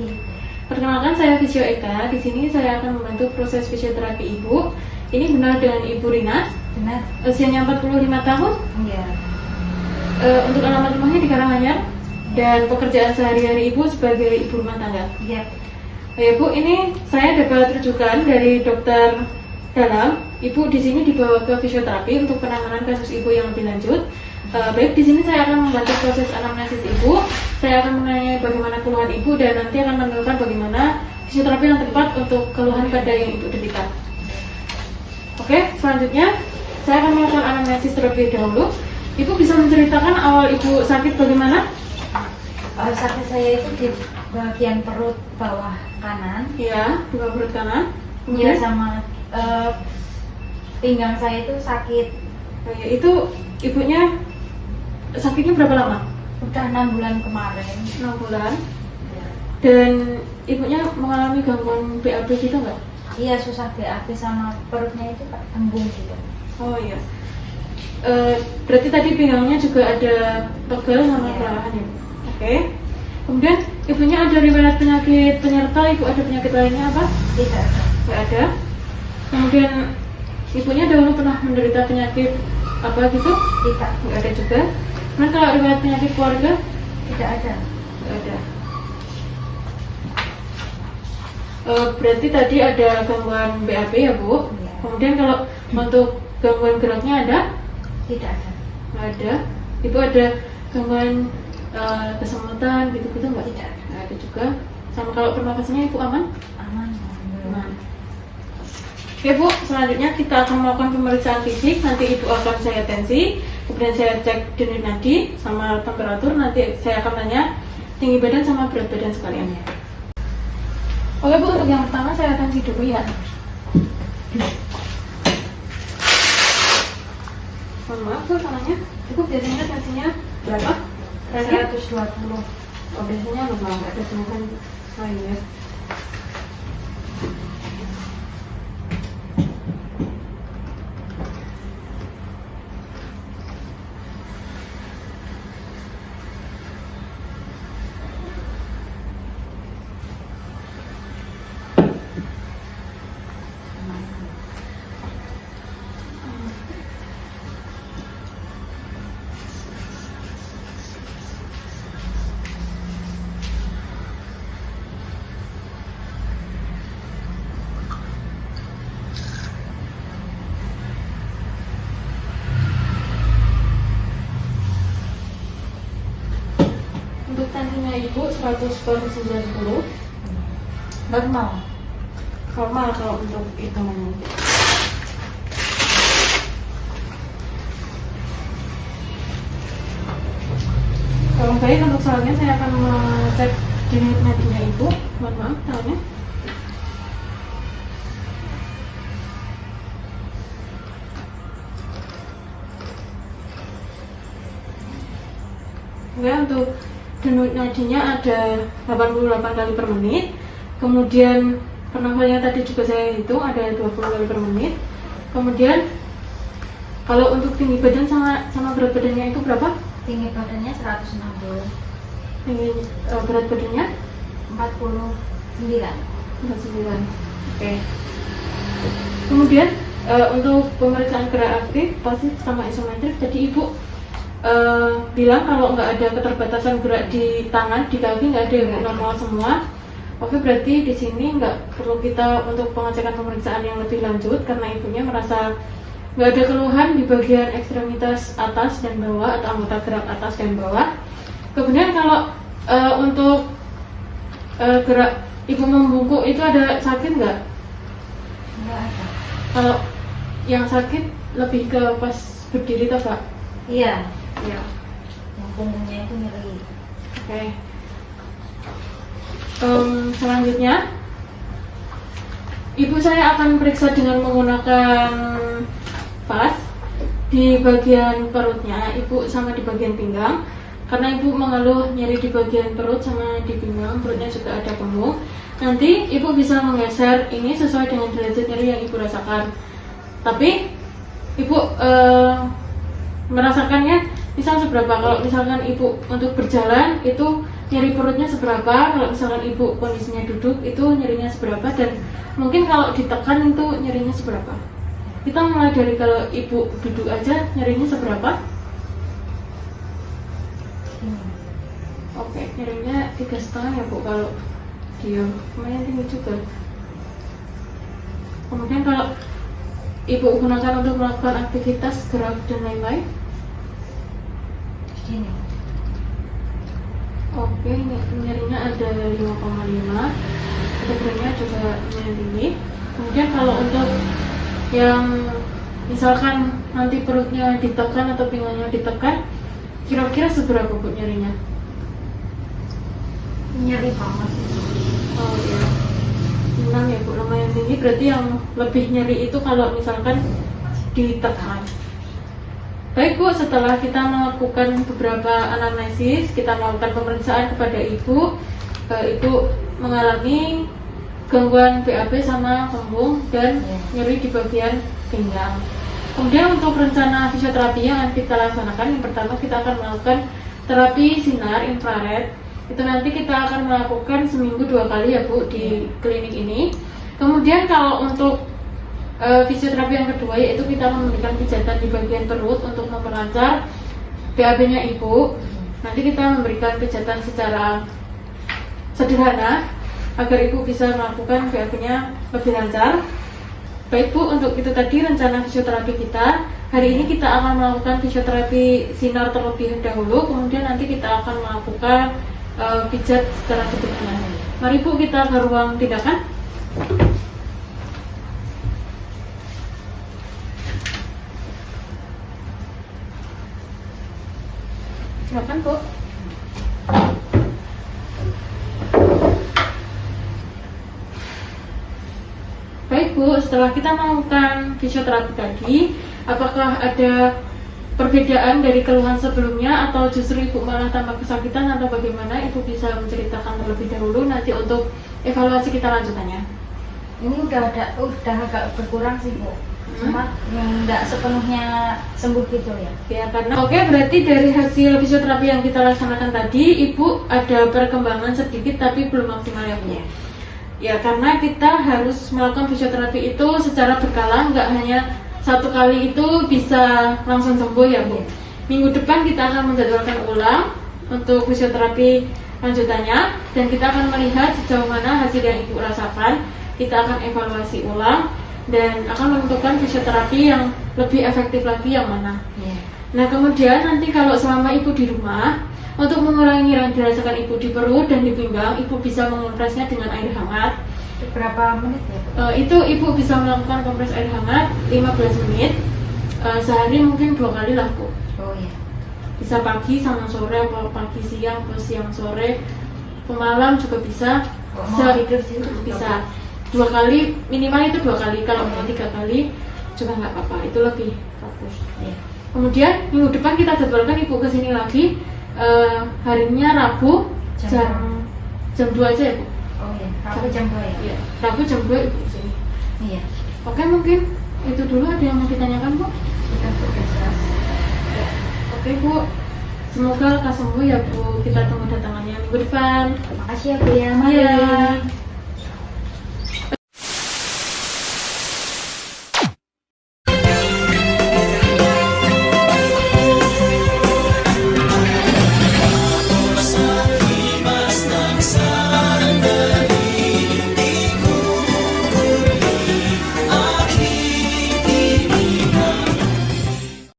pagi. Perkenalkan, saya Fisio Eka. Di sini saya akan membantu proses fisioterapi Ibu. Ini benar dengan Ibu Rina. Benar? Usianya 45 tahun. Iya. Untuk alamat rumahnya di Karanganyar. Dan pekerjaan sehari-hari Ibu sebagai ibu rumah tangga. Iya. Ya Bu, ini saya dapat rujukan dari dokter dalam. Ibu di sini dibawa ke fisioterapi untuk penanganan kasus Ibu yang lebih lanjut. Baik, di sini saya akan membantu proses anamnesis Ibu. Saya akan menanyai bagaimana keluhan Ibu dan nanti akan menentukan bagaimana fisioterapi yang tepat untuk keluhan pada yang Ibu derita. Oke, selanjutnya saya akan melakukan anamnesis terlebih dahulu. Ibu bisa menceritakan awal Ibu sakit bagaimana? Sakit saya itu di bagian perut bawah kanan. Ya, buka perut kanan. Iya, sama pinggang saya itu sakit. Itu ibunya sakitnya berapa lama? Udah 6 bulan kemarin. 6 bulan. Ya. Dan ibunya mengalami gangguan BAB gitu nggak? Iya, susah BAB sama perutnya itu embung gitu. Oh iya. Berarti tadi pinggangnya juga ada pegal sama Iya. kelelahan ya? Oke. Kemudian ibunya ada riwayat penyakit penyerta, ibu ada penyakit lainnya apa? Tidak ada. Nggak ada. Kemudian ibunya dahulu pernah menderita penyakit apa gitu? Tidak. Nggak ada juga. Kemudian kalau riwayat penyakit keluarga? Tidak ada. Nggak ada. Berarti tadi ada gangguan BAB ya Bu? Iya. Kemudian kalau untuk gangguan geraknya ada? Tidak ada. Nggak ada. Ibu ada gangguan kesemutan gitu-gitu nggak? Tidak. Nggak ada juga. Sama kalau pernafasannya Ibu aman? Aman. Aman. Oke Bu, selanjutnya kita akan melakukan pemeriksaan fisik. Nanti Ibu akan saya tensi, kemudian saya cek denyut nadi sama temperatur. Nanti saya akan tanya tinggi badan sama berat badan sekalian ya. Oke Bu, untuk yang pertama saya tensi dulu ya. Mohon maaf Bu, tangannya. Ibu biasanya tensinya berapa? 120. Oh, biasanya normal, nggak ada keluhan. Oh iya. Untuk tensinya Ibu 100/90. Normal. Normal kalau untuk hitungannya. Kalau baik untuk selanjutnya saya akan mengecek denyut nadinya Ibu. Mohon maaf tangannya. Ya, untuk denyut nadinya ada 88 kali per menit. Kemudian pernafasannya tadi juga saya hitung ada 20 kali per menit. Kemudian kalau untuk tinggi badan sama berat badannya itu berapa? Tinggi badannya 160. Tinggi berat badannya 49. 49. Oke. Kemudian untuk pemeriksaan gerak aktif pasti sama isometrik. Jadi Ibu bilang kalau nggak ada keterbatasan gerak di tangan, di kaki nggak ada, Ibu normal semua. Oke, berarti di sini nggak perlu kita untuk pengecekan pemeriksaan yang lebih lanjut karena ibunya merasa nggak ada keluhan di bagian ekstremitas atas dan bawah atau anggota gerak atas dan bawah. Kemudian kalau untuk gerak ibu membungkuk itu ada sakit nggak? Enggak ada. Kalau yang sakit lebih ke pas berdiri atau Pak? Iya. Iya. Yang punggungnya itu nyeri. Oke. Selanjutnya, ibu saya akan periksa dengan menggunakan pas di bagian perutnya, ibu sama di bagian pinggang. Karena ibu mengeluh nyeri di bagian perut sama di pinggang, perutnya juga ada kembung. Nanti ibu bisa menggeser ini sesuai dengan derajat nyeri yang ibu rasakan. Tapi ibu merasakannya misal seberapa? Kalau misalkan ibu untuk berjalan itu nyeri perutnya seberapa, kalau misalkan ibu kondisinya duduk itu nyerinya seberapa, dan mungkin kalau ditekan itu nyerinya seberapa. Kita mulai dari kalau ibu duduk aja nyerinya seberapa. Oke, nyerinya 3,5 ya bu kalau diam, lumayan tinggi juga. Kemudian kalau ibu gunakan untuk melakukan aktivitas gerak dan lain-lain. Gini. Oke, ini nyerinya ada 5,5. Kemudiannya juga lumayan tinggi. Kemudian kalau untuk yang misalkan nanti perutnya ditekan atau pinggangnya ditekan, kira-kira seberapa bu nyerinya? Nyeri banget. Oh iya, 6 ya bu, lumayan tinggi. Berarti yang lebih nyeri itu kalau misalkan ditekan. Baik bu, setelah kita melakukan beberapa anamnesis, kita melakukan pemeriksaan kepada ibu, ibu mengalami gangguan BAB sama kembung dan nyeri di bagian pinggang. Kemudian untuk rencana fisioterapi yang kita laksanakan, yang pertama kita akan melakukan terapi sinar infrared. Itu nanti kita akan melakukan seminggu 2 kali ya bu di klinik ini. Kemudian kalau untuk fisioterapi yang kedua, yaitu kita memberikan pijatan di bagian perut untuk memperlancar BAB-nya ibu. Nanti kita memberikan pijatan secara sederhana agar ibu bisa melakukan BAB-nya lebih lancar. Baik bu, untuk itu tadi rencana fisioterapi kita. Hari ini kita akan melakukan fisioterapi sinar terlebih dahulu, kemudian nanti kita akan melakukan pijat secara sederhana. Mari bu, kita ke ruang tindakan. Silakan bu. Baik bu, setelah kita melakukan fisioterapi tadi, apakah ada perbedaan dari keluhan sebelumnya atau justru ibu malah tambah kesakitan atau bagaimana? Ibu bisa menceritakan terlebih dahulu, nanti untuk evaluasi kita lanjutannya. Ini udah agak berkurang sih bu. Cuma nggak sepenuhnya sembuh gitu ya. Ya, karena oke, berarti dari hasil fisioterapi yang kita laksanakan tadi, ibu ada perkembangan sedikit tapi belum maksimal ya bu. Ya, karena kita harus melakukan fisioterapi itu secara berkala, nggak hanya 1 kali itu bisa langsung sembuh ya bu. Minggu depan kita akan menjadwalkan ulang untuk fisioterapi lanjutannya, dan kita akan melihat sejauh mana hasil yang ibu rasakan. Kita akan evaluasi ulang dan akan menentukan fisioterapi yang lebih efektif lagi yang mana. Nah kemudian nanti kalau selama ibu di rumah, untuk mengurangi yang dirasakan ibu di perut dan di pinggang, ibu bisa mengompresnya dengan air hangat. Berapa menit ya? Itu ibu bisa melakukan kompres air hangat 15 menit. Sehari mungkin 2 kali lah bu. Oh iya. Bisa pagi sama sore, atau pagi siang, atau siang sore, malam juga bisa. Mau tidur sih Bisa 2 kali, minimal itu 2 kali. Kalau mau 3 kali juga nggak apa-apa, itu lebih bagus. Kemudian minggu depan kita jadwalkan ibu kesini lagi. Harinya Rabu jam 2 aja ya bu. Oh iya, Rabu jam 2 ya? Iya, Rabu jam 2 ibu kesini. Iya. Oke, mungkin itu dulu. Ada yang mau ditanyakan bu? Kita bergerak. Oke bu, semoga lekas sembuh ya bu. Kita tunggu datangannya minggu depan. Makasih ya bu ya. Mari. Iya.